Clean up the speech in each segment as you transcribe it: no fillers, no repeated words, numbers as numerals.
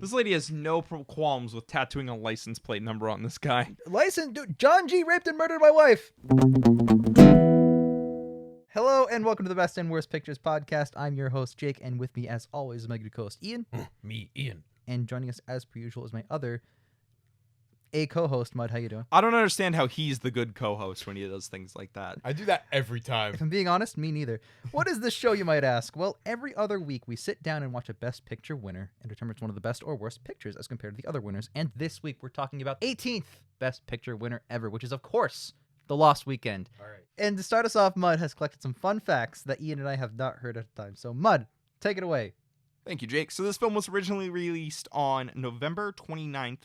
This lady has no qualms with tattooing a license plate number on this guy. John G. raped and murdered my wife. Hello and welcome to the Best and Worst Pictures podcast. I'm your host, Jake, and with me, as always, is my good co-host, Ian. Me, Ian. And joining us, as per usual, is my other co-host, Mud. How you doing? I don't understand how he's the good co-host when he does things like that. I do that every time. If I'm being honest, me neither. What is this show, you might ask? Well, every other week, we sit down and watch a Best Picture winner and determine one of the best or worst pictures as compared to the other winners. And this week, we're talking about 18th Best Picture winner ever, which is, of course, The Lost Weekend. All right. And to start us off, Mud has collected some fun facts that Ian and I have not heard at the time. So, Mud, take it away. Thank you, Jake. So this film was originally released on November 29th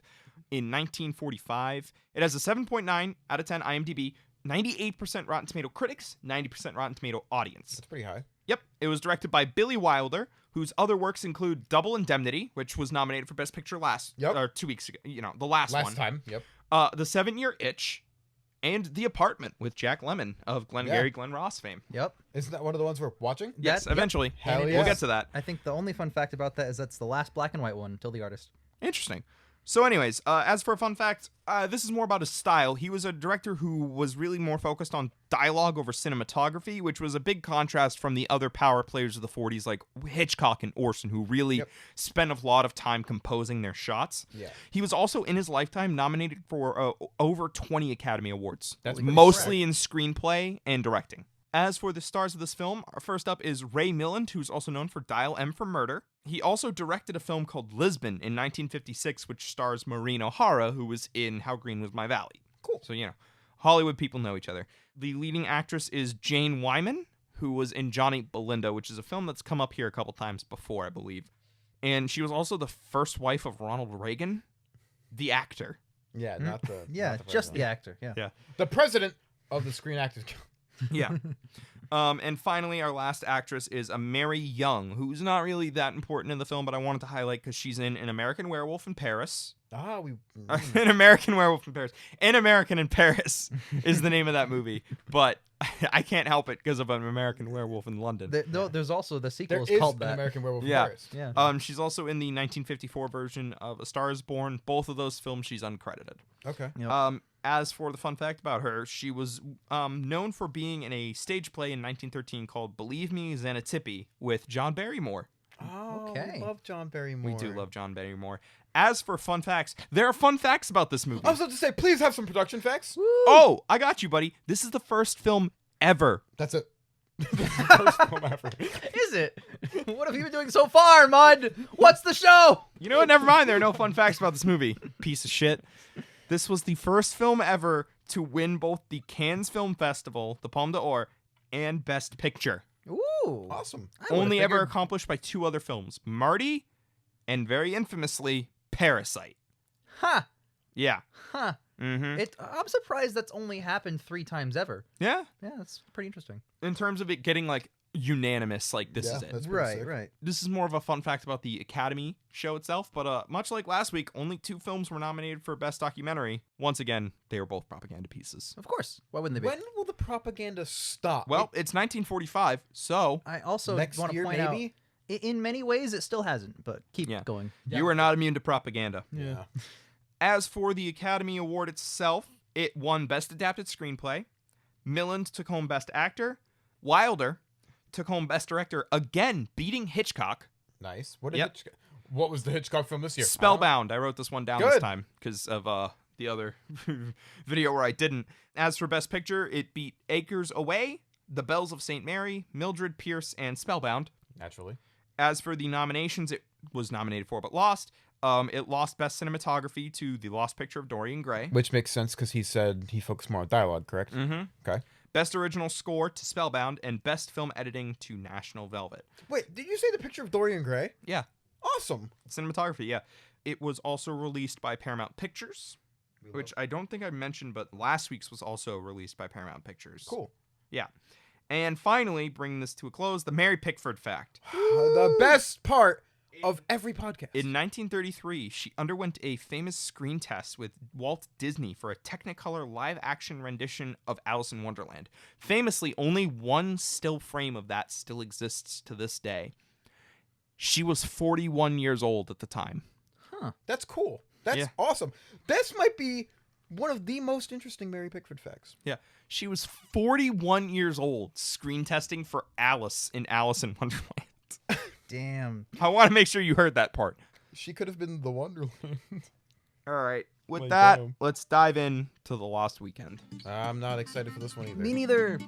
in 1945. It has a 7.9 out of 10 IMDb, 98% Rotten Tomato critics, 90% Rotten Tomato audience. That's pretty high. Yep. It was directed by Billy Wilder, whose other works include Double Indemnity, which was nominated for Best Picture or 2 weeks ago. You know, the last one. Last time, yep. The 7-Year Itch, and The Apartment with Jack Lemmon of Glengarry Glen Ross fame. Yep. Isn't that one of the ones we're watching? Yes, eventually. Hell We'll yes. get to that. I think the only fun fact about that is that's the last black and white one until the artist. Interesting. So anyways, as for a fun fact, this is more about his style. He was a director who was really more focused on dialogue over cinematography, which was a big contrast from the other power players of the 40s like Hitchcock and Orson, who really spent a lot of time composing their shots. Yeah. He was also, in his lifetime, nominated for over 20 Academy Awards, That's mostly in screenplay and directing. As for the stars of this film, first up is Ray Milland, who's also known for Dial M for Murder. He also directed a film called Lisbon in 1956, which stars Maureen O'Hara, who was in How Green Was My Valley. Cool. So, you know, Hollywood people know each other. The leading actress is Jane Wyman, who was in Johnny Belinda, which is a film that's come up here a couple times before, I believe. And she was also the first wife of Ronald Reagan, the actor. Yeah, not the... Yeah, not the just the president. actor. Yeah. Yeah. The president of the Screen Actors Guild. Yeah. And finally, our last actress is Mary Young, who's not really that important in the film, but I wanted to highlight because she's in An American Werewolf in Paris. An American Werewolf in Paris. An American in Paris is the name of that movie, but I can't help it because of An American Werewolf in London. There's also the sequel There is is called an that. American Werewolf in Yeah. Paris. Yeah. She's also in the 1954 version of A Star is Born. Both of those films, she's uncredited. Okay. Yep. As for the fun fact about her, she was known for being in a stage play in 1913 called Believe Me, Xanatippe with John Barrymore. Oh, Okay. we love John Barrymore. We do love John Barrymore. As for fun facts, there are fun facts about this movie. I was about to say, please have some production facts. Oh, I got you, buddy. This is the first film ever. That's it. First film ever. Is it? What have you been doing so far, Mud? What's the show? You know what? Never mind. There are no fun facts about this movie. Piece of shit. This was the first film ever to win both the Cannes Film Festival, the Palme d'Or, and Best Picture. Ooh. Awesome. Only ever accomplished by 2 other films, Marty and very infamously Parasite. Huh. Yeah. Huh. Mm-hmm. I'm surprised that's only happened 3 times ever. Yeah. Yeah, that's pretty interesting. In terms of it getting like unanimous, like this is it. That's pretty sick. Right. This is more of a fun fact about the Academy show itself, but much like last week, only 2 films were nominated for Best Documentary. Once again, they were both propaganda pieces. Of course. Why wouldn't they be? When will the propaganda stop? Well, it's 1945, so I also next want to year, point maybe? out, in many ways, it still hasn't, but keep Yeah. going. you are not immune to propaganda. Yeah. As for the Academy Award itself, it won Best Adapted Screenplay. Milland took home Best Actor. Wilder took home Best Director, again beating Hitchcock. Nice. What did Yep. What was the Hitchcock film this year? Spellbound. I wrote this one down this Good. time because of the other video where I didn't. As for Best Picture, it beat Acres Away, The Bells of St. Mary, Mildred Pierce, and Spellbound. Naturally. As for the nominations, it was nominated for but lost. It lost Best Cinematography to The Lost Picture of Dorian Gray. Which makes sense because he said he focused more on dialogue, correct? Mm-hmm. Okay. Best Original Score to Spellbound, and Best Film Editing to National Velvet. Wait, did you say the picture of Dorian Gray? Yeah. Awesome. Cinematography, yeah. It was also released by Paramount Pictures, which I don't think I mentioned, but last week's was also released by Paramount Pictures. Cool. Yeah. And finally, bringing this to a close, the Mary Pickford fact. The best part of every podcast. In 1933, she underwent a famous screen test with Walt Disney for a Technicolor live-action rendition of Alice in Wonderland. Famously, only one still frame of that still exists to this day. She was 41 years old at the time. Huh. That's cool. That's Yeah. awesome. This might be one of the most interesting Mary Pickford facts. Yeah. She was 41 years old screen testing for Alice in Alice in Wonderland. Damn. I want to make sure you heard that part. She could have been the Wonderland. All right. With Like, that, damn. let's dive in to The Lost Weekend. I'm not excited for this one either. Me neither.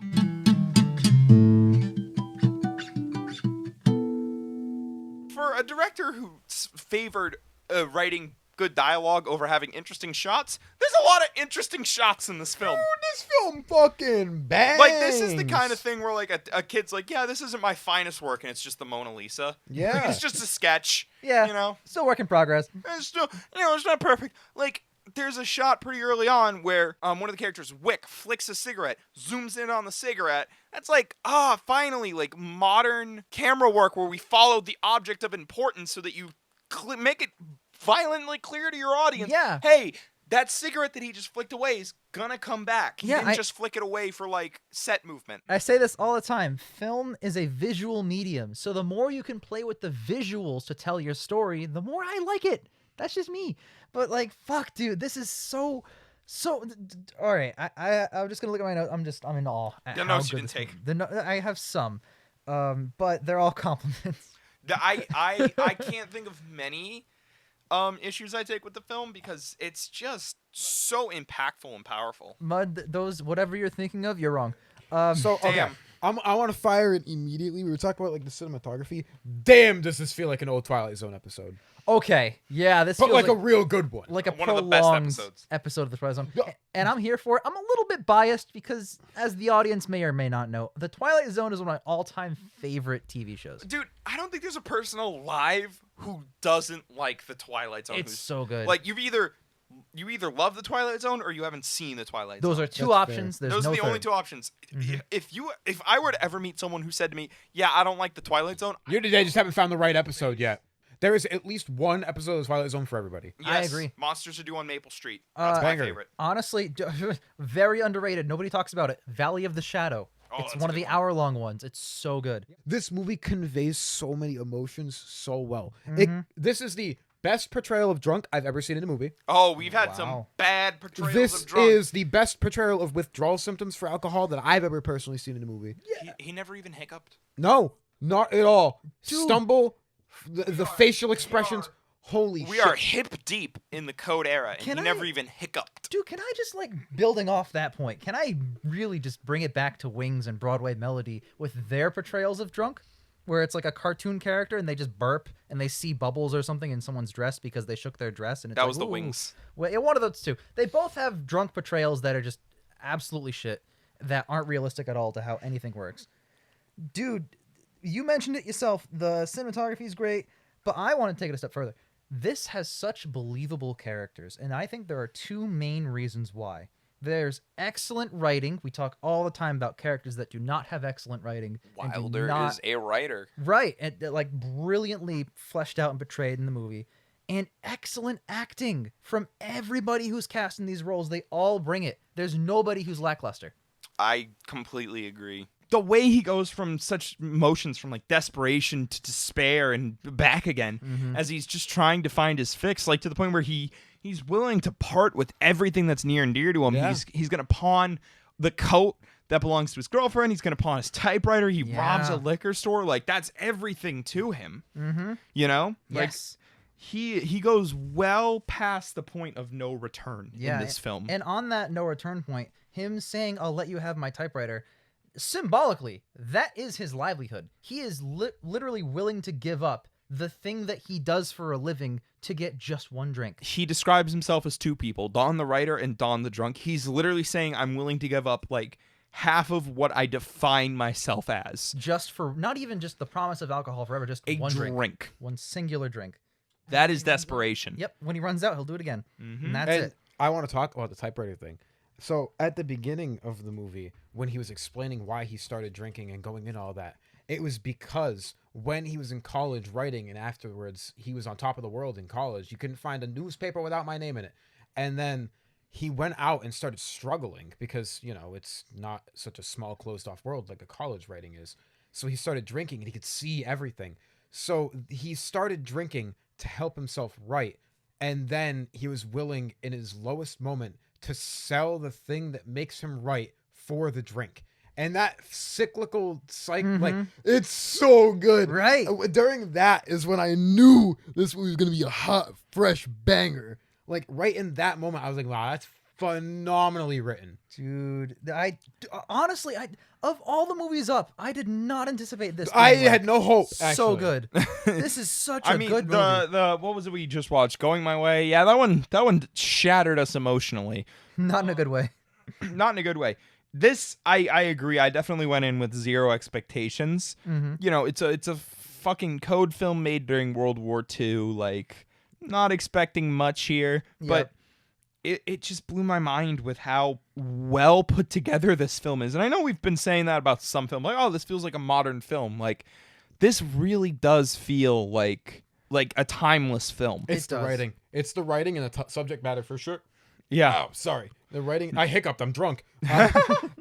For a director who favored writing good dialogue over having interesting shots, there's a lot of interesting shots in this film. Dude, this film fucking bangs. Like, this is the kind of thing where, like, a kid's like, yeah, this isn't my finest work, and it's just the Mona Lisa. Yeah. Like, it's just a sketch. Yeah. You know? Still work in progress. It's still, it's not perfect. Like, there's a shot pretty early on where one of the characters, Wick, flicks a cigarette, zooms in on the cigarette. That's like, finally, like, modern camera work where we followed the object of importance so that you make it violently clear to your audience. Yeah. Hey, that cigarette that he just flicked away is gonna come back. He Yeah, didn't just flick it away for, like, set movement. I say this all the time. Film is a visual medium. So the more you can play with the visuals to tell your story, the more I like it. That's just me. But, like, fuck, dude, this is so all right. I'm just gonna look at my notes. I'm in awe. At The how notes you good didn't this movie- I have some, but they're all compliments. I can't think of many issues I take with the film because it's just so impactful and powerful. Mud, those whatever you're thinking of, you're wrong. So, okay. Damn. I want to fire it immediately. We were talking about, like, the cinematography. Damn, does this feel like an old Twilight Zone episode. Okay, yeah, this But, feels like, a real good one. like a One of the best prolonged episodes. episode of the Twilight Zone. Yeah. And I'm here for it. I'm a little bit biased because, as the audience may or may not know, the Twilight Zone is one of my all-time favorite TV shows. Dude, I don't think there's a person alive who doesn't like the Twilight Zone. It's so good. Like, you either love the Twilight Zone or you haven't seen the Twilight Those Zone. are two That's options. There's Those no are the third. only two options. If I were to ever meet someone who said to me, "Yeah, I don't like the Twilight Zone," They just haven't found the right episode yet. There is at least one episode of Twilight Zone for everybody. I yes, agree. Monsters Are Due on Maple Street. That's my Banger. favorite. Honestly, very underrated. Nobody talks about it. Valley of the Shadow. Oh, It's that's one a of the good one. hour-long ones. It's so good. This movie conveys so many emotions so well. Mhm. This is the best portrayal of drunk I've ever seen in a movie. Oh, we've had some Wow. bad portrayals This of drunk. is the best portrayal of withdrawal symptoms for alcohol that I've ever personally seen in a movie. He never even hiccuped. No, not at all. Dude. Stumble, the facial expressions. Holy We shit. are hip deep in the code era, and Can he I- never even hiccuped. Dude, can I just, like, building off that point, can I really just bring it back to Wings and Broadway Melody with their portrayals of drunk? Where it's like a cartoon character and they just burp and they see bubbles or something in someone's dress because they shook their dress. And it's That like, was the ooh. Wings. Well, yeah, one of those two. They both have drunk portrayals that are just absolutely shit, that aren't realistic at all to how anything works. Dude, you mentioned it yourself. The cinematography is great, but I want to take it a step further. This has such believable characters, and I think there are two main reasons why. There's excellent writing. We talk all the time about characters that do not have excellent writing. and do Wilder not- is a writer. Right, and like brilliantly fleshed out and portrayed in the movie. And excellent acting from everybody who's cast in these roles. They all bring it. There's nobody who's lackluster. I completely agree. The way he goes from such emotions from like desperation to despair and back again as he's just trying to find his fix, like to the point where he's willing to part with everything that's near and dear to him. Yeah. He's going to pawn the coat that belongs to his girlfriend. He's going to pawn his typewriter. He robs Yeah. a liquor store. Like, that's everything to him. Mm-hmm. You know? Like, Yes. he goes well past the point of no return Yeah, in this film. And on that no return point, him saying, "I'll let you have my typewriter," symbolically, that is his livelihood. He is literally willing to give up the thing that he does for a living to get just one drink. He describes himself as two people, Don the writer and Don the drunk. He's literally saying, I'm willing to give up like half of what I define myself as. Just for, not even just the promise of alcohol forever, just A one drink. drink. One singular drink. That is desperation. Yep, when he runs out, he'll do it again. Mhm. And that's And it. I want to talk about the typewriter thing. So at the beginning of the movie, when he was explaining why he started drinking and going in all that, it was because when he was in college writing and afterwards he was on top of the world in college, you couldn't find a newspaper without my name in it. And then he went out and started struggling because, you know, it's not such a small closed off world like a college writing is. So he started drinking and he could see everything. So he started drinking to help himself write. and then he was willing in his lowest moment to sell the thing that makes him right for the drink. And that cyclical cycle, like, it's so good. Right. During that is when I knew this movie was going to be a hot, fresh banger. Like, right in that moment, I was like, wow, that's phenomenally written. Dude, honestly, of all the movies up, I did not anticipate this. I had no hope, So actually. good. This is such a good movie. the what was it we just watched? Going My Way. Yeah, that one shattered us emotionally. Not in a good way. Not in a good way. This, I agree. I definitely went in with zero expectations. You know, it's a fucking code film made during World War II. Like, not expecting much here, but it just blew my mind with how well put together this film is. And I know we've been saying that about some film, like, oh, this feels like a modern film. Like, this really does feel like a timeless film. It's the writing. It's the writing and the subject matter for sure. Yeah. Oh, sorry. The writing. I hiccuped. I'm drunk.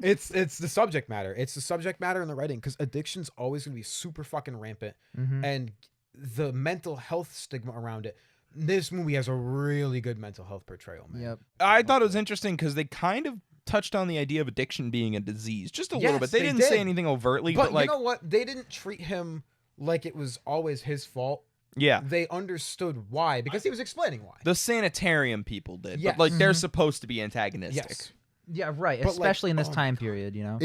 It's the subject matter. It's the subject matter and the writing, because addiction's always going to be super fucking rampant, and the mental health stigma around it. This movie has a really good mental health portrayal, man. Yep. I thought it was interesting because they kind of touched on the idea of addiction being a disease just a little bit. They didn't say anything overtly, but like, you know what? They didn't treat him like it was always his fault. yeah, They understood why, because he was explaining why. the sanitarium people did. Yes. But like, they're supposed to be antagonistic. Yes. Yeah, right. But, Especially like, in this oh my time God. period, you know?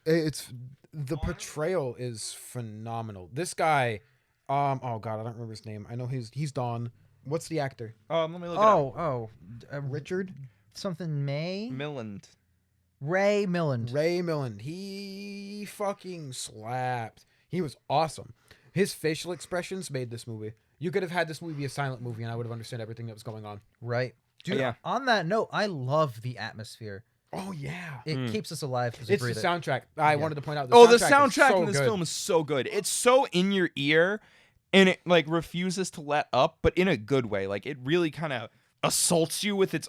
It's the portrayal is phenomenal. This guy, oh God, I don't remember his name. I know he's Don. What's the actor? Let me look it up. Richard? Something May? Milland. Ray Milland. Ray Milland. He fucking slapped. He was awesome. His facial expressions made this movie. You could have had this movie be a silent movie, and I would have understood everything that was going on. Right. Dude, Yeah. on that note, I love the atmosphere. Oh yeah. It keeps us alive. It's the soundtrack. I wanted to point out. The soundtrack in this film is so good. It's so in your ear, and it like refuses to let up, but in a good way. Like, it really kind of assaults you with its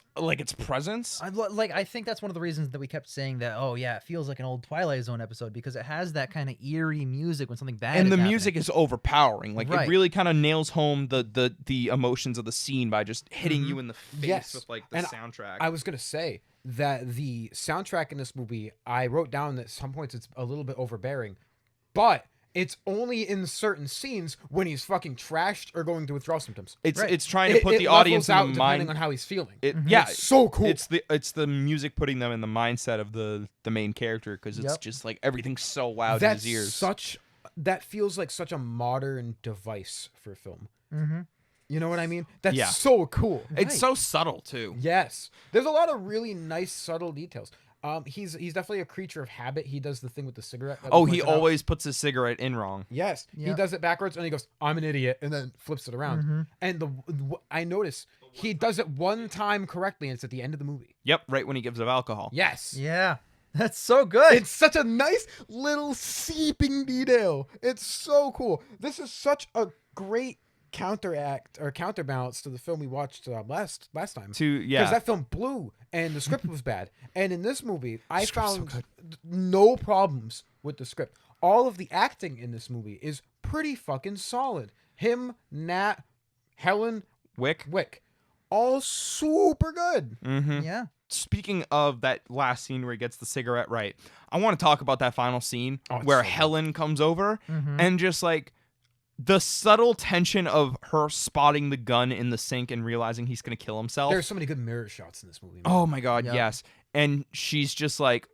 presence. I think that's one of the reasons that we kept saying that. Oh yeah, it feels like an old Twilight Zone episode because it has that kind of eerie music when something bad. And is the happening. music is overpowering. Like, Right. it really kind of nails home the emotions of the scene by just hitting you in the face with like the soundtrack. I was gonna say that the soundtrack in this movie, I wrote down that at some points it's a little bit overbearing, but it's only in certain scenes when he's fucking trashed or going through withdrawal symptoms. It's trying to put the levels audience in out the depending mind. on how he's feeling. Yeah, It's so cool. It's the music putting them in the mindset of the main character, because it's just like everything's so loud in his ears. That feels like such a modern device for film. You know what I mean? That's so cool. It's so subtle too. Yes, there's a lot of really nice subtle details. He's definitely a creature of habit. He does the thing with the cigarette. That we Oh, he pointed out. always puts his cigarette in wrong. Yes, he does it backwards, and he goes, "I'm an idiot," and then flips it around. And I notice he does it one time correctly, and it's at the end of the movie. Yep, right when he gives up alcohol. Yes. Yeah, that's so good. It's such a nice little seeping detail. It's so cool. This is such a great counteract or counterbalance to the film we watched last time. Because that film blew and the script was bad. And in this movie, I found no problems with the script. All of the acting in this movie is pretty fucking solid. Him, Nat, Helen, Wick, all super good. Yeah. Speaking of that last scene where he gets the cigarette right, I want to talk about that final scene where Helen comes over and just like the subtle tension of her spotting the gun in the sink and realizing he's going to kill himself. There's so many good mirror shots in this movie. Man. Oh my God, yes. And she's just like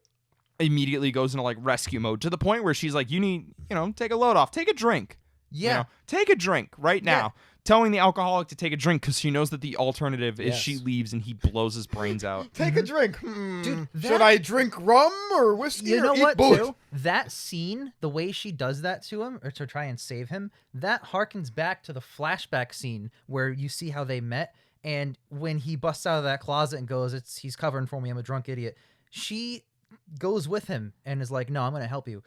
immediately goes into like rescue mode to the point where she's like, you need, take a load off, take a drink. Yeah. Take a drink right now. Telling the alcoholic to take a drink because she knows that the alternative is she leaves and he blows his brains out. Take a drink. Dude, should I drink rum or whiskey? You know eat what, both? too? That scene, the way she does that to him, or to try and save him, that harkens back to the flashback scene where you see how they met, and when he busts out of that closet and goes, he's covering for me, I'm a drunk idiot. She goes with him and is like, no, I'm going to help you.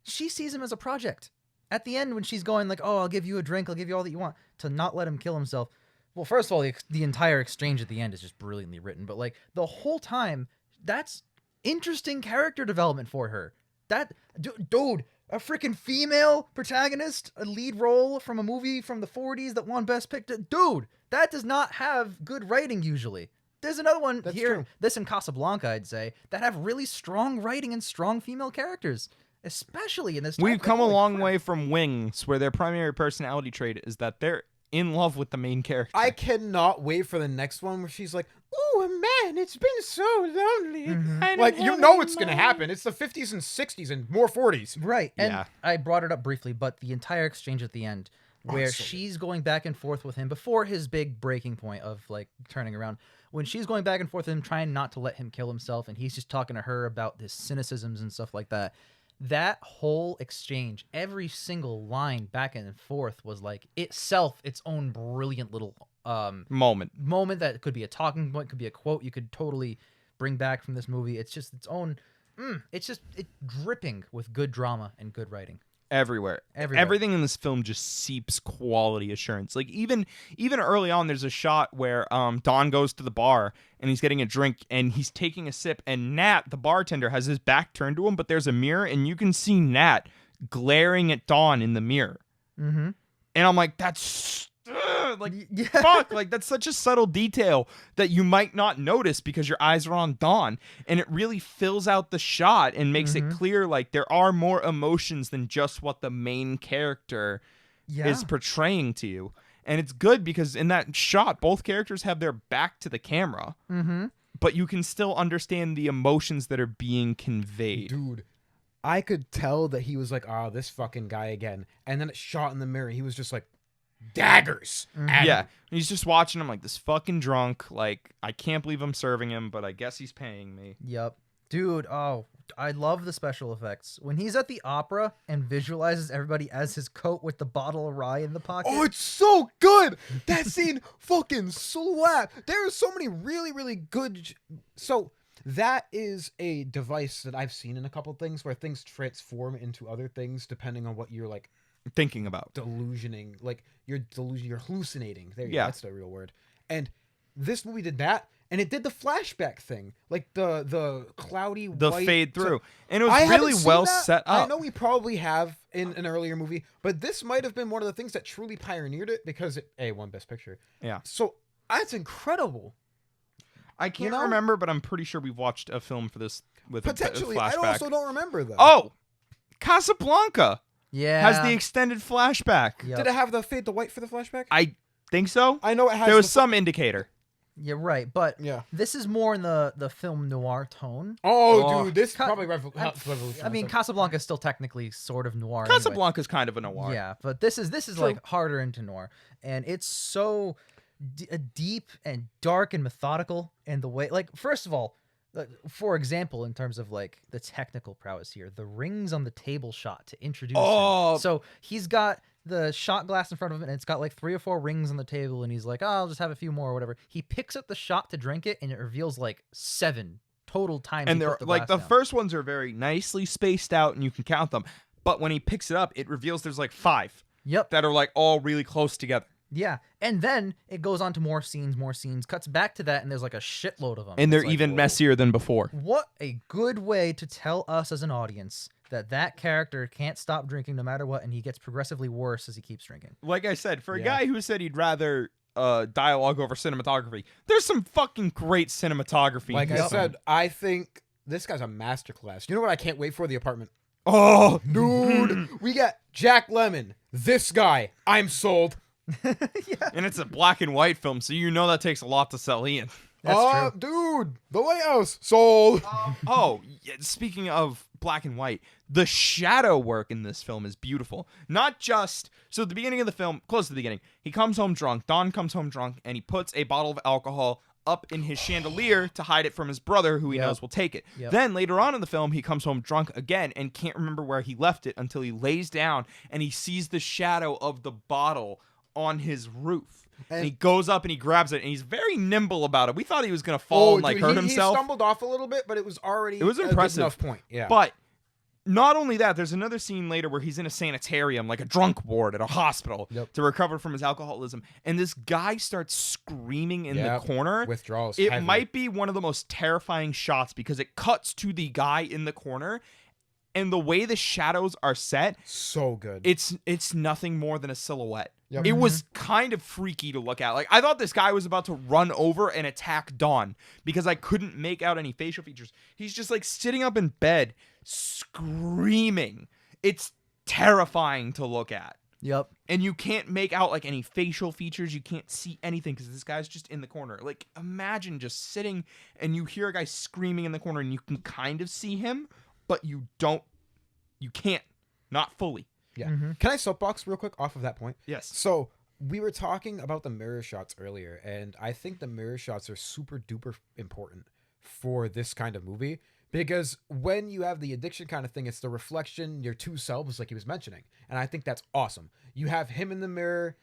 She sees him as a project. At the end, when she's going like, oh, I'll give you a drink, I'll give you all that you want, to not let him kill himself. Well, first of all, the entire exchange at the end is just brilliantly written. But like the whole time, that's interesting character development for her. That dude, A freaking female protagonist, a lead role from a movie from the 40s that won Best Picture. Dude, that does not have good writing usually. There's another one here, this in Casablanca, I'd say, that have really strong writing and strong female characters, especially in this. We've come a long way from Wings, where their primary personality trait is that they're in love with the main character. I cannot wait for the next one where she's like, "Oh man, it's been so lonely." Like, you know it's gonna happen. It's the 50s and 60s and more 40s. Right. And I brought it up briefly, but the entire exchange at the end, where she's going back and forth with him before his big breaking point of like turning around, when she's going back and forth with him, trying not to let him kill himself, and he's just talking to her about his cynicisms and stuff like that. That whole exchange, every single line back and forth was like itself its own brilliant little moment that could be a talking point, could be a quote you could totally bring back from this movie. It's just its own it's dripping with good drama and good writing. Everywhere. Everything in this film just seeps quality assurance. Like even early on, there's a shot where Don goes to the bar and he's getting a drink and he's taking a sip, and Nat, the bartender, has his back turned to him, but there's a mirror and you can see Nat glaring at Don in the mirror. Mm-hmm. And I'm like, that's fuck, like that's such a subtle detail that you might not notice because your eyes are on Dawn, and it really fills out the shot and makes it clear like there are more emotions than just what the main character is portraying to you. And it's good because in that shot both characters have their back to the camera, but you can still understand the emotions that are being conveyed. Dude, I could tell that he was like, "Oh, this fucking guy again," and then it shot in the mirror, he was just like, daggers. Yeah, he's just watching him like this fucking drunk. Like, I can't believe I'm serving him, but I guess he's paying me. Yep. Dude, I love the special effects. When he's at the opera and visualizes everybody as his coat with the bottle of rye in the pocket. Oh, it's so good. That scene fucking slap. There are so many really, really good. So that is a device that I've seen in a couple things where things transform into other things depending on what you're like thinking about. Delusioning. Like, you're hallucinating. There you go. That's the real word. And this movie did that, and it did the flashback thing. Like the cloudy the white fade through. And it was really well set up. I know we probably have in an earlier movie, but this might have been one of the things that truly pioneered it because it won Best Picture. Yeah. So that's incredible. I can't remember, but I'm pretty sure we've watched a film for this with potentially. a flashback. I also don't remember though. Oh, Casablanca. Yeah. Has the extended flashback. Yep. Did it have the fade to white for the flashback? I think so. I know it has. There was some indicator. Yeah, right. But this is more in the film noir tone. Oh, dude, this probably revolutionized. I mean, Casablanca is still technically sort of noir. Casablanca is kind of a noir. Yeah, but this is like harder into noir, and it's so deep and dark and methodical in the way. Like, first of all, for example, in terms of like the technical prowess here, the rings on the table shot to introduce him. So he's got the shot glass in front of him, and it's got like 3 or 4 rings on the table, and he's like, "Oh, I'll just have a few more or whatever." He picks up the shot to drink it, and it reveals like 7 total times. And they're like the first ones are very nicely spaced out, and you can count them. But when he picks it up, it reveals there's like 5. Yep. That are like all really close together. Yeah, and then it goes on to more scenes, cuts back to that, and there's like a shitload of them. And they're even messier than before. What a good way to tell us as an audience that character can't stop drinking no matter what, and he gets progressively worse as he keeps drinking. Like I said, for a guy who said he'd rather dialogue over cinematography, there's some fucking great cinematography. Like I said, I think this guy's a masterclass. You know what I can't wait for? The Apartment. Oh, dude. We got Jack Lemmon. This guy. I'm sold. And it's a black and white film, so you know that takes a lot to sell Ian. That's true. Dude, The Lighthouse, sold. Speaking of black and white, the shadow work in this film is beautiful. Not just so at the beginning of the film, close to the beginning, he comes home drunk. Don comes home drunk, and he puts a bottle of alcohol up in his chandelier to hide it from his brother, who he knows will take it. Then later on in the film, he comes home drunk again and can't remember where he left it until he lays down and he sees the shadow of the bottle on his roof. And he goes up and he grabs it, and he's very nimble about it. We thought he was going to fall and hurt himself. He stumbled off a little bit, but it was impressive. A good enough point. Yeah. But not only that, there's another scene later where he's in a sanitarium, like a drunk ward at a hospital, to recover from his alcoholism. And this guy starts screaming in the corner. Withdrawals. It might be one of the most terrifying shots because it cuts to the guy in the corner, and the way the shadows are set, so good. It's nothing more than a silhouette. Yep. It was kind of freaky to look at. Like, I thought this guy was about to run over and attack Dawn because I couldn't make out any facial features. He's just like sitting up in bed screaming. It's terrifying to look at. Yep. And you can't make out like any facial features. You can't see anything because this guy's just in the corner. Like, imagine just sitting and you hear a guy screaming in the corner and you can kind of see him, but you can't. Not fully. Yeah. Can I soapbox real quick off of that point? Yes. So we were talking about the mirror shots earlier, and I think the mirror shots are super duper important for this kind of movie. Because when you have the addiction kind of thing, it's the reflection, your two selves, like he was mentioning. And I think that's awesome. You have him in the mirror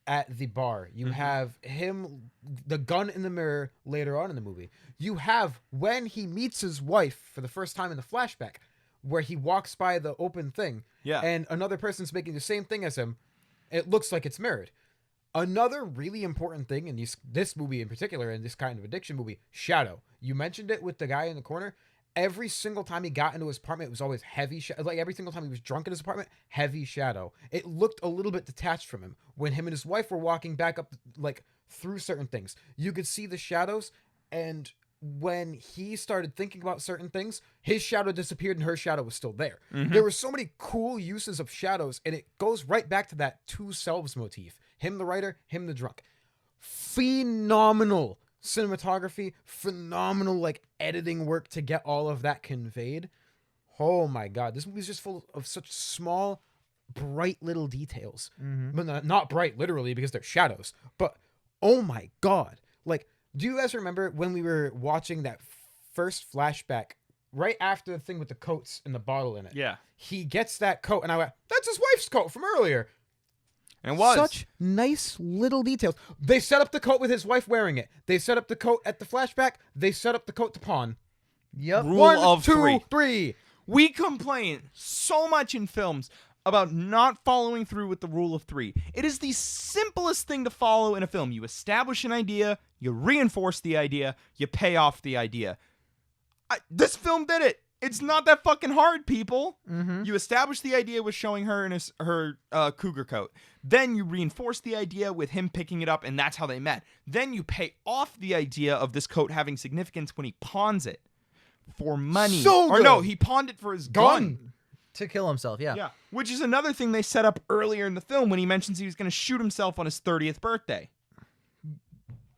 at the bar. You have him, the gun in the mirror later on in the movie. You have when he meets his wife for the first time in the flashback, where he walks by the open thing. Yeah. And another person's making the same thing as him. It looks like it's mirrored. Another really important thing in this movie in particular, and this kind of addiction movie, shadow. You mentioned it with the guy in the corner. Every single time he got into his apartment, it was always heavy shadow. Like every single time he was drunk in his apartment, heavy shadow. It looked a little bit detached from him. When him and his wife were walking back up, like through certain things, you could see the shadows. And when he started thinking about certain things, his shadow disappeared and her shadow was still there. There were so many cool uses of shadows, and it goes right back to that two selves motif. Him the writer, him the drunk. Phenomenal cinematography, phenomenal like editing work to get all of that conveyed. Oh my god, this movie's just full of such small, bright little details. But not bright literally because they're shadows, but oh my god. Like, do you guys remember when we were watching that first flashback right after the thing with the coats and the bottle in it? Yeah. He gets that coat and I went, that's his wife's coat from earlier. And it was. Such nice little details. They set up the coat with his wife wearing it. They set up the coat at the flashback. They set up the coat to pawn. Yep. Rule 1, of 2, 3. 3. We complain so much in films about not following through with the rule of 3. It is the simplest thing to follow in a film. You establish an idea, you reinforce the idea, you pay off the idea. This film did it. It's not that fucking hard, people. You establish the idea with showing her in her cougar coat. Then you reinforce the idea with him picking it up, and that's how they met. Then you pay off the idea of this coat having significance when he pawns it for money. So or good. no, he pawned it for his gun. To kill himself, yeah. Yeah, which is another thing they set up earlier in the film when he mentions he was going to shoot himself on his 30th birthday.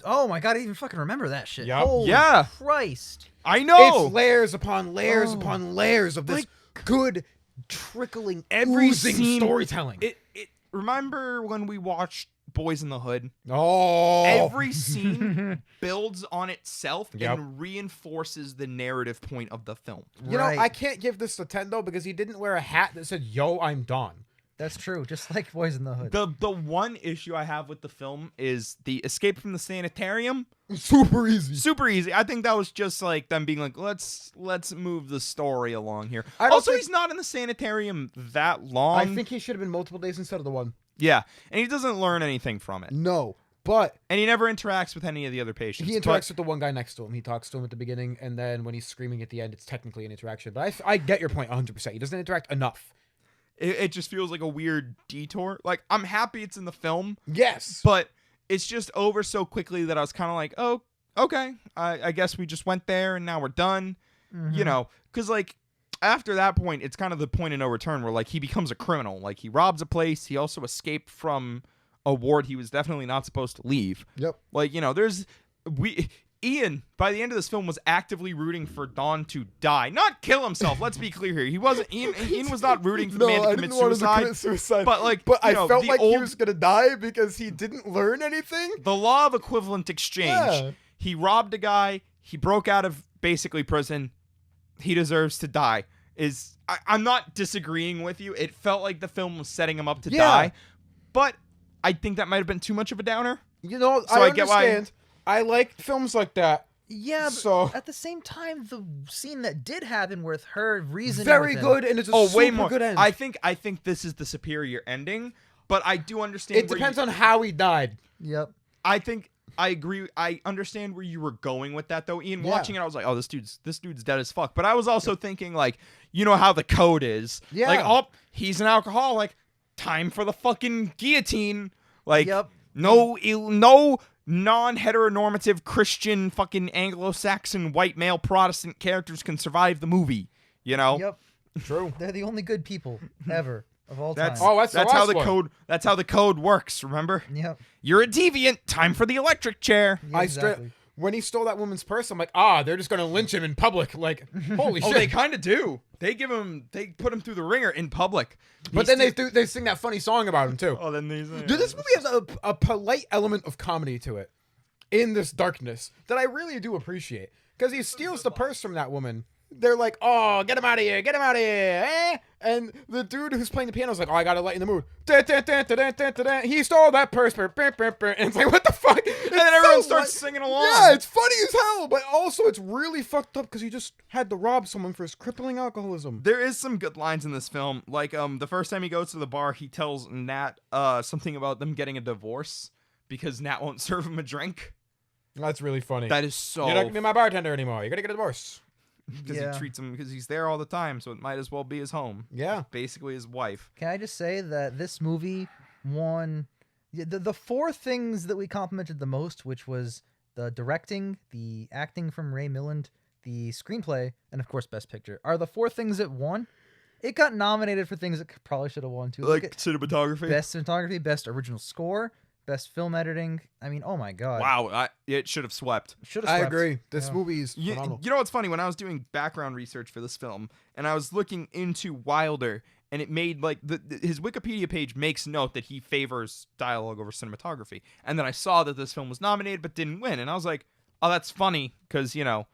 Oh my god, I didn't even fucking remember that shit. Yup. Holy Yeah. Christ. I know. It's layers upon layers upon layers of this Like, good, trickling, every oozing scene- storytelling. Remember when we watched Boys in the Hood? Oh. Every scene builds on itself Yep. and reinforces the narrative point of the film. You know, Right. I can't give this a 10 though because he didn't wear a hat that said, yo, I'm Don. That's true. Just like Boys in the Hood. The one issue I have with the film is the escape from the sanitarium. Super easy. Super easy. I think that was just like them being like, let's move the story along here. I don't Also, think- he's not in the sanitarium that long. I think he should have been multiple days instead of the one. Yeah, and he doesn't learn anything from it. No, but And he never interacts with any of the other patients. he interacts with the one guy next to him. He talks to him at the beginning, and then when he's screaming at the end, it's technically an interaction. But I get your point 100%. He doesn't interact enough. It just feels like a weird detour. Like, I'm happy it's in the film, Yes. but it's just over so quickly that I was kind of like, oh, okay. I guess we just went there and now we're done. You know, because, like, after that point, it's kind of the point of no return where, like, he becomes a criminal. Like, he robs a place. He also escaped from a ward he was definitely not supposed to leave. Yep. Like, you know, Ian, by the end of this film, was actively rooting for Don to die, not kill himself. Let's be clear here. He wasn't. Ian was not rooting for the man to commit suicide. But like, but I know, felt the like he old- was gonna die because he didn't learn anything. the law of equivalent exchange. Yeah. He robbed a guy. He broke out of basically prison. He deserves to die. I'm not disagreeing with you. It felt like the film was setting him up to die, but I think that might have been too much of a downer. You know, So I get why- understand. I like films like that. Yeah, but So- at the same time, the scene that did happen with her reasoning Very with him- good, and it's a super Way more. good end. I think this is the superior ending, but I do understand. It depends on how he died. Yep. I think I agree. I understand where you were going with that, though, Ian. Yeah. Watching it, I was like, "Oh, this dude's dead as fuck." But I was also thinking, like, you know how the code is. Yeah. Like, oh, he's an alcoholic. Time for the fucking guillotine. Like, no non-heteronormative Christian fucking Anglo-Saxon white male Protestant characters can survive the movie. You know. Yep. True. They're the only good people ever of all time. That's how the one. code. That's how the code works. Remember? Yep. You're a deviant. Time for the electric chair. Yeah, exactly. When he stole that woman's purse, I'm like, they're just gonna lynch him in public. Like, holy shit. Oh, they kind of do. They put him through the ringer in public. But then they sing that funny song about him too. Oh, then they say, Dude, this movie has a polite element of comedy to it in this darkness that I really do appreciate. Because he steals the purse from that woman. They're like, oh, get him out of here, eh? And the dude who's playing the piano is like, oh, I gotta lighten the mood. He stole that purse. And it's like, what the fuck? And then everyone starts singing along. Yeah, it's funny as hell, but also it's really fucked up because he just had to rob someone for his crippling alcoholism. There is some good lines in this film. Like, the first time he goes to the bar, he tells Nat something about them getting a divorce because Nat won't serve him a drink. That's really funny. That is so... You're not gonna be my bartender anymore. You're gonna get a divorce. Because he treats him, because he's there all the time, so it might as well be his home. Yeah. Basically his wife. Can I just say that this movie won the four things that we complimented the most, which was the directing, the acting from Ray Milland, the screenplay, and of course Best Picture, are the four things it won. It got nominated for things it probably should have won too. Like cinematography? Best cinematography, best original score, best film editing. I mean, oh my god. Wow, it should have swept. I agree. This movie is You phenomenal. know what's funny? When I was doing background research for this film, and I was looking into Wilder, and it made, like, his Wikipedia page makes note that he favors dialogue over cinematography. And then I saw that this film was nominated but didn't win, and I was like, oh, that's funny, because, you know,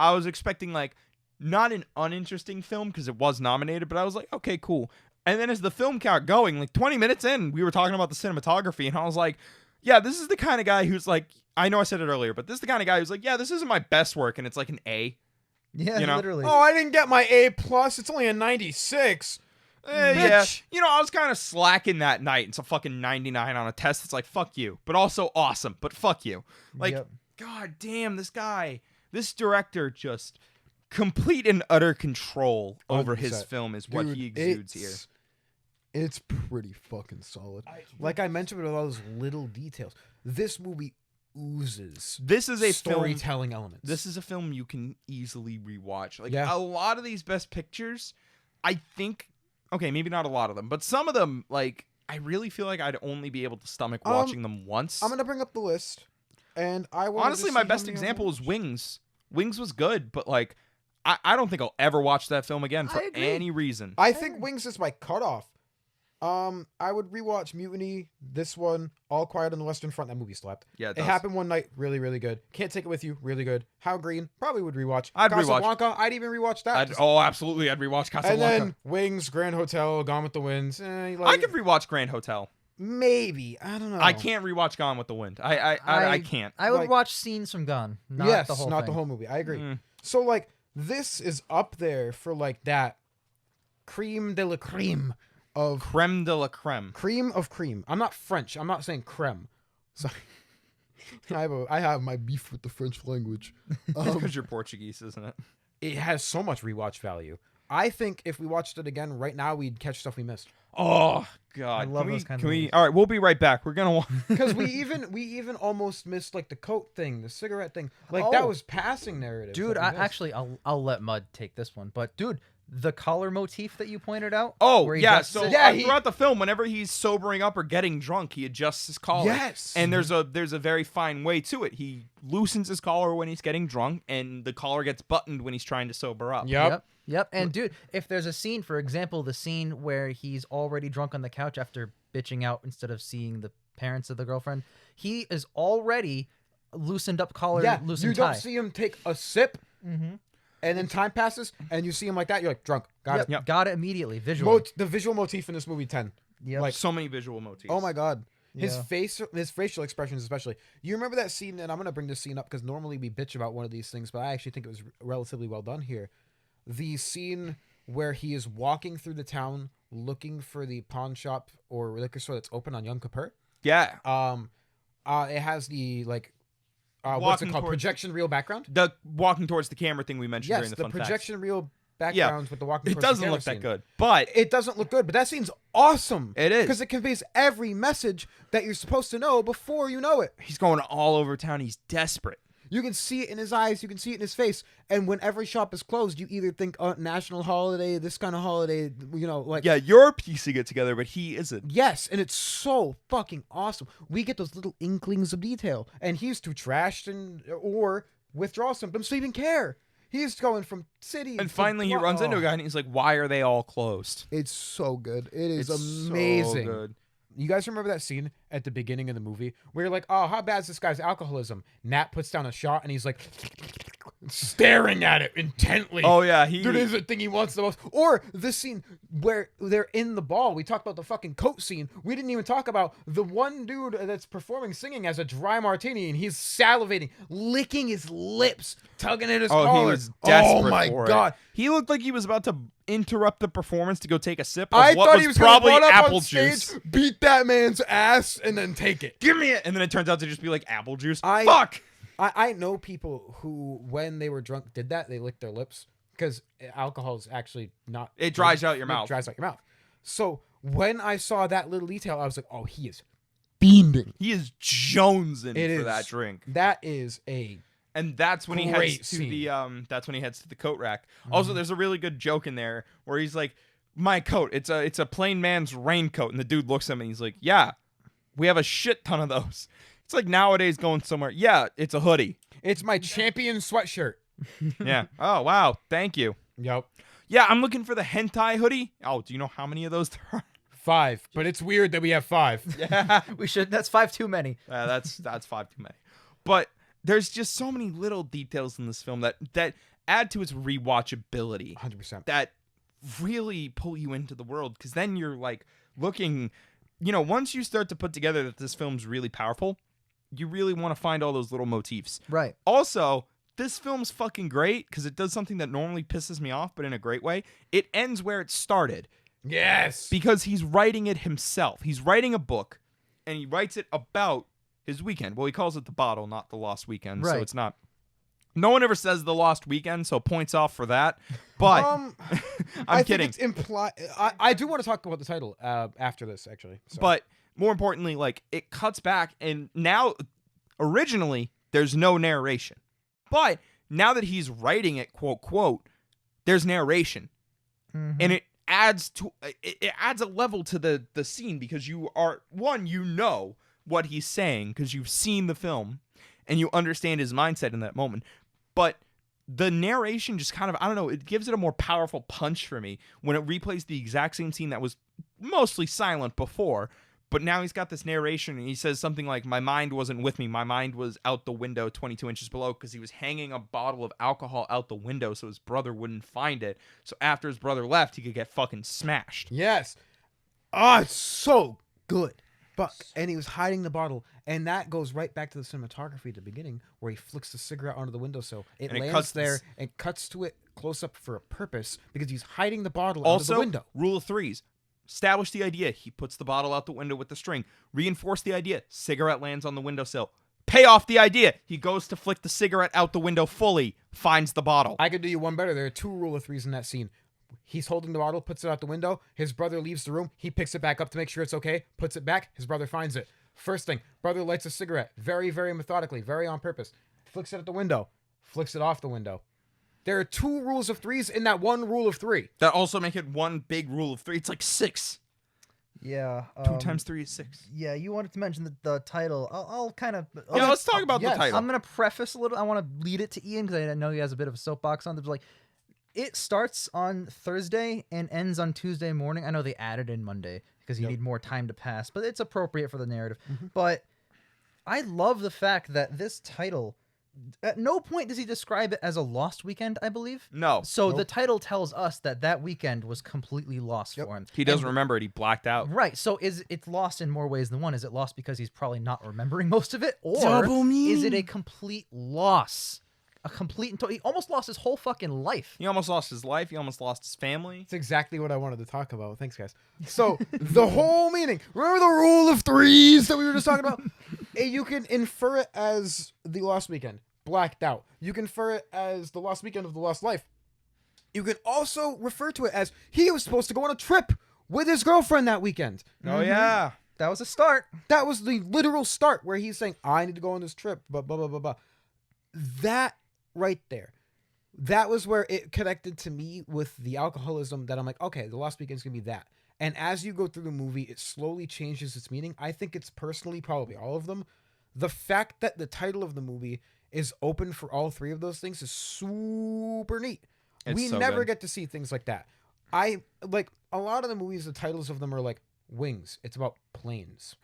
I was expecting, like, not an uninteresting film, because it was nominated, but I was like, okay, cool. And then as the film kept going, like 20 minutes in, we were talking about the cinematography, and I was like, yeah, this is the kind of guy who's like, I know I said it earlier, but this is the kind of guy who's like, yeah, this isn't my best work, and it's like an A. Yeah, you know? literally. Oh, I didn't get my A+. It's only a 96. Yeah. You know, I was kind of slacking that night. It's a fucking 99 on a test. It's like, fuck you. But also awesome. But fuck you. Like, god damn, this guy, this director just complete and utter control over 100%. his film is what he exudes here. It's pretty fucking solid. Like I mentioned with all those little details, this movie oozes. This is a storytelling elements. This is a film you can easily rewatch. Like Yeah. a lot of these Best Pictures, I think, okay, maybe not a lot of them, but some of them, like, I really feel like I'd only be able to stomach watching them once. I'm gonna bring up the list, and I will honestly, my best example is Wings. Wings was good, but like, I don't think I'll ever watch that film again for any reason. I think Wings is my cutoff. I would rewatch Mutiny, this one, All Quiet on the Western Front. That movie slapped. Yeah, it happened one night. Really, really good. Can't Take It With You. Really good. How Green. Probably would rewatch. I'd Casablanca. I'd even rewatch that. Absolutely. I'd rewatch Casablanca. And then Wings, Grand Hotel, Gone with the Wind. I could rewatch Grand Hotel. Maybe. I don't know. I can't rewatch Gone with the Wind. I can't. I would watch scenes from Gone. Not the whole not thing. the whole movie. I agree. So like this is up there for like that creme de la creme of creme de la creme. Cream of cream. I'm not French. I'm not saying creme. Sorry. I have my beef with the French language. It's because you're Portuguese, isn't it? It has so much rewatch value. I think if we watched it again right now, we'd catch stuff we missed. Oh God! I love those kinds of movies. All right, we'll be right back. We're gonna because we even almost missed like the coat thing, the cigarette thing. Like that was passing narrative. Dude, I'll let Mud take this one. But dude, the collar motif that you pointed out. Oh where he yeah, dresses so it- throughout the film, whenever he's sobering up or getting drunk, he adjusts his collar. Yes, and there's a very fine way to it. He loosens his collar when he's getting drunk, and the collar gets buttoned when he's trying to sober up. Yep. And dude, if there's a scene, for example, the scene where he's already drunk on the couch after bitching out instead of seeing the parents of the girlfriend, he is already loosened up collar, loosened tie. You don't see him take a sip, and then time passes, and you see him like that. You're like, drunk. Got it. Got it immediately. Visually. The visual motif in this movie, 10. Yep. Like so many visual motifs. Oh my God. His Yeah. his facial expressions especially. You remember that scene, and I'm going to bring this scene up because normally we bitch about one of these things, but I actually think it was relatively well done here. The scene where he is walking through the town looking for the pawn shop or liquor store that's open on Yom Kippur. Yeah. It has the like, what's it Walking called? towards- Projection reel background. The walking towards the camera thing we mentioned during Yes, the the fun projection facts. reel backgrounds with the walking. It towards the doesn't camera look that scene. good, but It doesn't look good, but that scene's awesome. It is. because it conveys every message that you're supposed to know before you know it. he's going all over town. He's desperate. You can see it in his eyes. You can see it in his face. And when every shop is closed, you either think, national holiday, this kind of holiday, like... Yeah, you're piecing it together, but he isn't. Yes, and it's so fucking awesome. We get those little inklings of detail. And he's too trashed or withdrawal symptoms to even care. He's going from city And to finally, he runs into a guy, and he's like, "Why are they all closed?" It's so good. It is It's amazing. So good. You guys remember that scene at the beginning of the movie where you're like, oh, how bad is this guy's alcoholism? Nat puts down a shot and he's like staring at it intently. Oh yeah, Dude, is the thing he wants the most. Or this scene where they're in the ball. We talked about the fucking coat scene. We didn't even talk about the one dude that's performing singing as a dry martini and he's salivating, licking his lips, tugging at his collar. he was desperate Oh my for God. it. He looked like he was about to interrupt the performance to go take a sip of I what thought was he was gonna probably run up apple on stage, juice. beat that man's ass, and then take it. Give me it, and then it turns out to just be like apple juice. I- Fuck. I know people who, when they were drunk, did that. They licked their lips because alcohol is actually not. It dries out your It mouth. dries out your mouth. So when I saw that little detail, I was like, "Oh, he is fiending." He is jonesing It for is. that drink, That is a and that's when he Great heads to scene. the That's when he heads to the coat rack. Also, there's a really good joke in there where he's like, "My coat. It's a plain man's raincoat," and the dude looks at him and he's like, "Yeah, we have a shit ton of those." It's like nowadays going somewhere. Yeah, it's a hoodie. It's my champion sweatshirt. Yeah. Oh wow, thank you. Yep. Yeah, I'm looking for the hentai hoodie. Oh, do you know how many of those there are? 5, but it's weird that we have 5. Yeah. We should. That's 5 too many. That's 5 too many. But there's just so many little details in this film that add to its rewatchability 100%. that really pull you into the world, because then you're like looking, once you start to put together that this film's really powerful, you really want to find all those little motifs. Right. Also, this film's fucking great because it does something that normally pisses me off, but in a great way. It ends where it started. Yes. Because he's writing it himself. He's writing a book, and he writes it about his weekend. Well, he calls it The Bottle, not The Lost Weekend. So Right. it's not. No one ever says The Lost Weekend, so points off for that. But I'm kidding. Think it's implied. I do want to talk about the title after this, actually. So. But more importantly, like, it cuts back, and now, originally, there's no narration. But now that he's writing it, quote, there's narration. Mhm. And it adds a level to the scene, because you know what he's saying because you've seen the film and you understand his mindset in that moment. But the narration just kind of, I don't know, it gives it a more powerful punch for me when it replays the exact same scene that was mostly silent before. But now he's got this narration, and he says something like, "My mind wasn't with me. My mind was out the window 22 inches below," because he was hanging a bottle of alcohol out the window so his brother wouldn't find it. So after his brother left, he could get fucking smashed. Yes. It's so good. Fuck. And he was hiding the bottle. And that goes right back to the cinematography at the beginning where he flicks the cigarette onto the windowsill. It And it lands cuts there this- and cuts to it close up for a purpose because he's hiding the bottle Also, out of the window. rule of threes. Establish the idea. He puts the bottle out the window with the string. Reinforce the idea. Cigarette lands on the windowsill. Pay off the idea. He goes to flick the cigarette out the window fully. Finds the bottle. I could do you one better. There are 2 rule of threes in that scene. He's holding the bottle, puts it out the window. His brother leaves the room. He picks it back up to make sure it's okay. Puts it back. His brother finds it. First thing, brother lights a cigarette. Very, very methodically. Very on purpose. Flicks it at the window. Flicks it off the window. There are 2 rules of threes in that 1 rule of 3. That also make it one big rule of 3. It's like 6. Yeah. 2 times 3 is 6. Yeah, you wanted to mention the title. I'll kind of. Yeah, let's talk about yes. the title. I'm gonna preface a little. I want to lead it to Ian because I know he has a bit of a soapbox on. There's like, it starts on Thursday and ends on Tuesday morning. I know they added in Monday because you need more time to pass, but it's appropriate for the narrative. But I love the fact that this title, at no point does he describe it as a lost weekend, I believe. No. So the title tells us that weekend was completely lost for him. He doesn't remember it. He blacked out. Right. So it's lost in more ways than one. Is it lost because he's probably not remembering most of it? Or Double meaning. is it a complete loss? A complete and total. He almost lost his whole fucking life. He almost lost his life. He almost lost his family. That's exactly what I wanted to talk about. Thanks, guys. So the whole meaning. Remember the rule of threes that we were just talking about? You can infer it as The Lost Weekend, blacked out. You can infer it as The Lost Weekend of the Lost Life. You can also refer to it as he was supposed to go on a trip with his girlfriend that weekend. Oh, yeah. That was a start. That was the literal start where he's saying, I need to go on this trip, blah, blah, blah, blah, blah. That right there. That was where it connected to me with the alcoholism that I'm like, okay, The Lost Weekend's going to be that. And as you go through the movie, it slowly changes its meaning. I think it's personally probably all of them. The fact that the title of the movie is open for all three of those things is super neat. We so never good. get to see things like that. I like a lot of the movies, the titles of them are like Wings. It's about planes.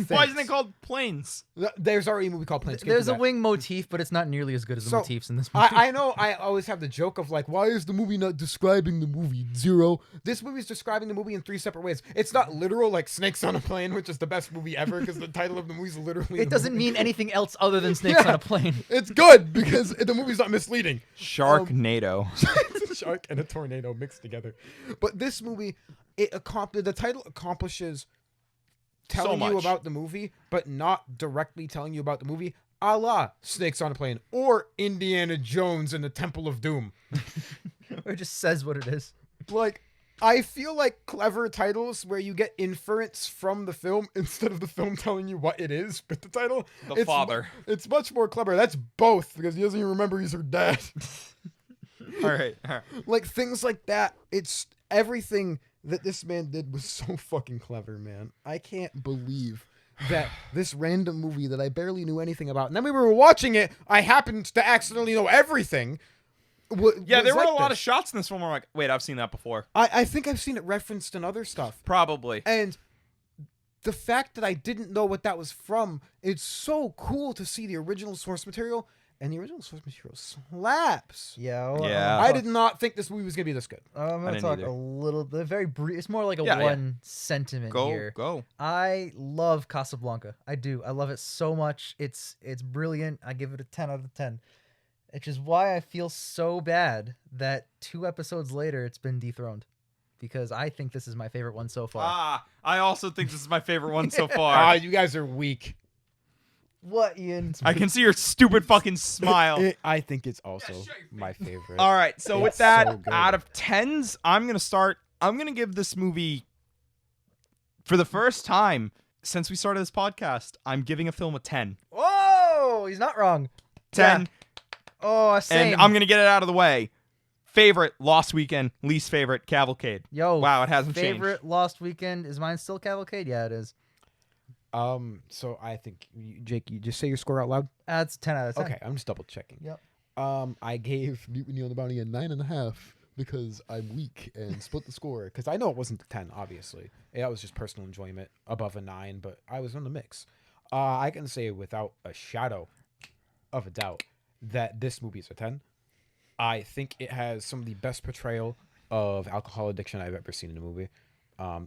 Why isn't it called Planes? There's already a movie called Planes. There's a wing motif, but it's not nearly as good as the So, motifs in this movie. I know I always have the joke of like, why is the movie not describing the movie? Zero. This movie is describing the movie in three separate ways. It's not literal like Snakes on a Plane, which is the best movie ever because the title of the movie is literally. It doesn't mean anything else other than snakes on a plane. It's good because the movie's not misleading. Sharknado. It's a shark and a tornado mixed together. But this movie, the title accomplishes telling you about the movie, but not directly telling you about the movie, a la Snakes on a Plane or Indiana Jones and the Temple of Doom. Or it just says what it is. Like, I feel like clever titles where you get inference from the film instead of the film telling you what it is, but the title... Father. It's much more clever. That's both, because he doesn't even remember he's her dad. All right. Like, things like that, it's everything... that this man did was so fucking clever, man. I can't believe that this random movie that I barely knew anything about, and then we were watching it, I happened to accidentally know everything. Yeah, there were a lot of shots in this film where I'm like, wait, I've seen that before. I think I've seen it referenced in other stuff. Probably. And the fact that I didn't know what that was from, it's so cool to see the original source material. And the original source material slaps. Yeah. Yeah. I did not think this movie was going to be this good. I'm going to talk a little bit, very brief. It's more like a one sentiment here. Go. I love Casablanca. I do. I love it so much. It's brilliant. I give it a 10 out of 10. Which is why I feel so bad that 2 episodes later it's been dethroned. Because I think this is my favorite one so far. I also think this is my favorite one so far. You guys are weak. What, Ian? I can see your stupid fucking smile. I think it's also my favorite. All right, so with that, so good. out of 10s, I'm going to give this movie, for the first time since we started this podcast, I'm giving a film a 10. Whoa, he's not wrong. 10. Yeah. Oh, same. And I'm going to get it out of the way. Favorite, Lost Weekend. Least favorite, Cavalcade. Yo, wow, it hasn't changed. Favorite, Lost Weekend. Is mine still Cavalcade? Yeah, it is. So I think, Jake, you just say your score out loud? That's 10 out of 10. Okay, I'm just double checking. Yep. I gave Mutiny on the Bounty a 9.5 because I'm weak and split the score. Because I know it wasn't the 10, obviously. That was just personal enjoyment above a 9, but I was in the mix. I can say without a shadow of a doubt that this movie is a 10. I think it has some of the best portrayal of alcohol addiction I've ever seen in a movie.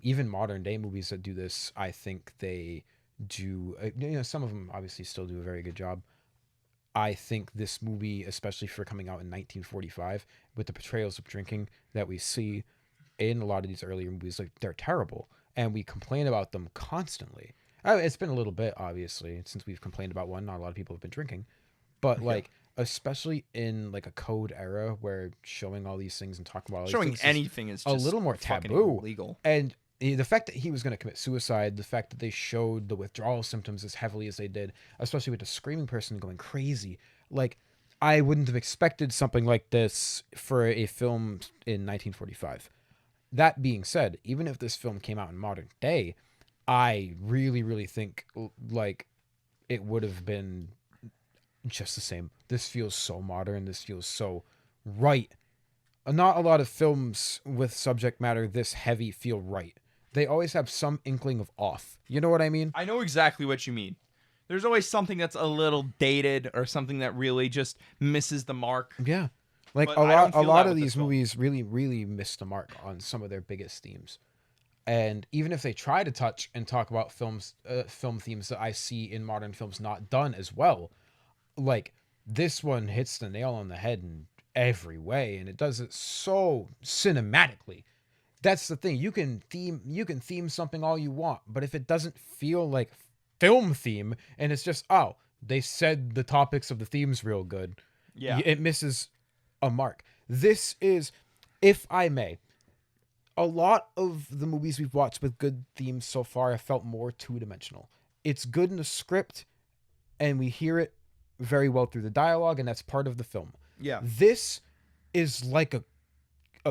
Even modern day movies that do this, I think they do, some of them obviously still do a very good job. I think this movie, especially for coming out in 1945, with the portrayals of drinking that we see in a lot of these earlier movies, like they're terrible, and we complain about them constantly. It's been a little bit, obviously, since we've complained about one. Not a lot of people have been drinking, but like, especially in like a code era where showing all these things and talking about all showing these things anything is just a little more taboo. Illegal. And the fact that he was going to commit suicide, the fact that they showed the withdrawal symptoms as heavily as they did, especially with the screaming person going crazy, like I wouldn't have expected something like this for a film in 1945. That being said, even if this film came out in modern day, I really, really think like it would have been just the same. This feels so modern. This feels so right. Not a lot of films with subject matter this heavy feel right. They always have some inkling of off. You know what I mean? I know exactly what you mean. There's always something that's a little dated or something that really just misses the mark. Yeah. Like But a lot of these movies really, really miss the mark on some of their biggest themes. And even if they try to touch and talk about film themes that I see in modern films not done as well, like this one hits the nail on the head in every way, and it does it so cinematically. That's the thing. You can theme something all you want, but if it doesn't feel like film theme, and it's just, oh, they said the topics of the themes real good. Yeah. It misses a mark. This is, if I may, a lot of the movies we've watched with good themes so far have felt more two-dimensional. It's good in the script, and we hear it very well through the dialogue, and that's part of the film. Yeah. This is like a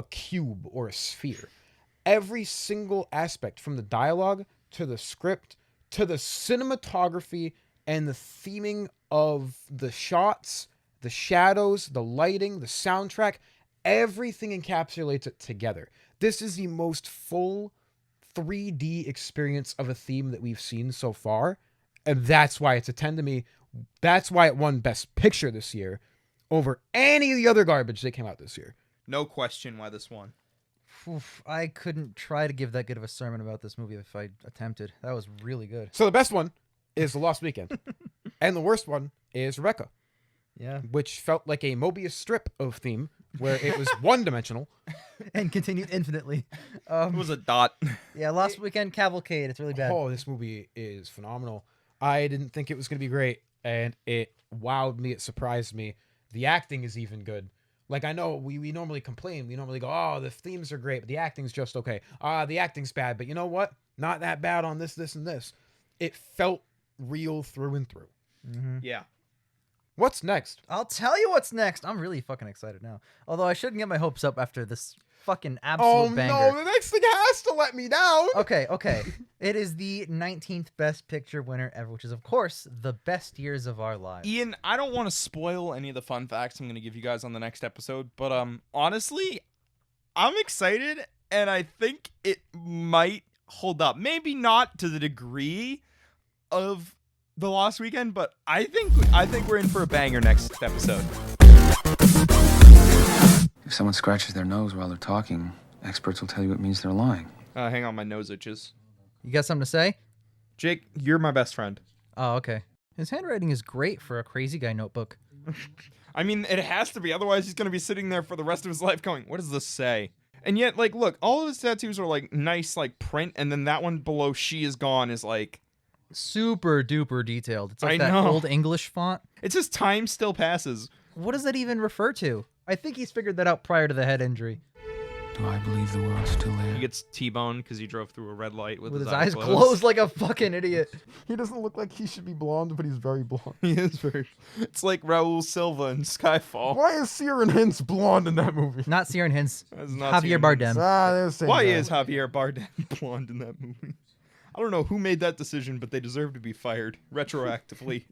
cube or a sphere. Every single aspect, from the dialogue to the script to the cinematography and the theming of the shots, the shadows, the lighting, the soundtrack, everything encapsulates it together. This is the most full 3D experience of a theme that we've seen so far, and that's why it's a 10 to me. That's why it won Best Picture this year over any of the other garbage that came out this year. No question why this won. Oof, I couldn't try to give that good of a sermon about this movie if I attempted. That was really good. So the best one is The Lost Weekend, and the worst one is Rebecca. Yeah. Which felt like a Mobius strip of theme, where it was one-dimensional. And continued infinitely. It was a dot. Yeah, Last Weekend Cavalcade. It's really bad. Oh, this movie is phenomenal. I didn't think it was going to be great, and it wowed me. It surprised me. The acting is even good. Like, I know we normally complain. We normally go, oh, the themes are great, but the acting's just okay. The acting's bad, but you know what? Not that bad on this, and this. It felt real through and through. Mm-hmm. Yeah. What's next? I'll tell you what's next. I'm really fucking excited now. Although I shouldn't get my hopes up after this fucking absolute banger. Oh, no, the next thing has to let me down. Okay. It is the 19th Best Picture winner ever, which is, of course, The Best Years of Our Lives. Ian, I don't want to spoil any of the fun facts I'm going to give you guys on the next episode, but honestly, I'm excited, and I think it might hold up. Maybe not to the degree of The Lost Weekend, but I think we're in for a banger next episode. If someone scratches their nose while they're talking, experts will tell you it means they're lying. Hang on, my nose itches. You got something to say? Jake, you're my best friend. Oh, okay. His handwriting is great for a crazy guy notebook. I mean, it has to be. Otherwise, he's going to be sitting there for the rest of his life going, what does this say? And yet, like, look, all of his tattoos are, like, nice, like, print. And then that one below She Is Gone is, like... super duper detailed. It's like I that know. old English font. It's just time still passes. What does that even refer to? I think he's figured that out prior to the head injury. Do I believe the world's still there? He gets T-boned because he drove through a red light with With his eyes closed like a fucking idiot. He doesn't look like he should be blonde, but he's very blonde. He is very... It's like Raul Silva in Skyfall. Why is Ciaran Hinds blonde in that movie? Not Ciaran Hinds. That's not Javier Ciaran Bardem. Hinds. Why is Javier Bardem blonde in that movie? I don't know who made that decision, but they deserve to be fired retroactively.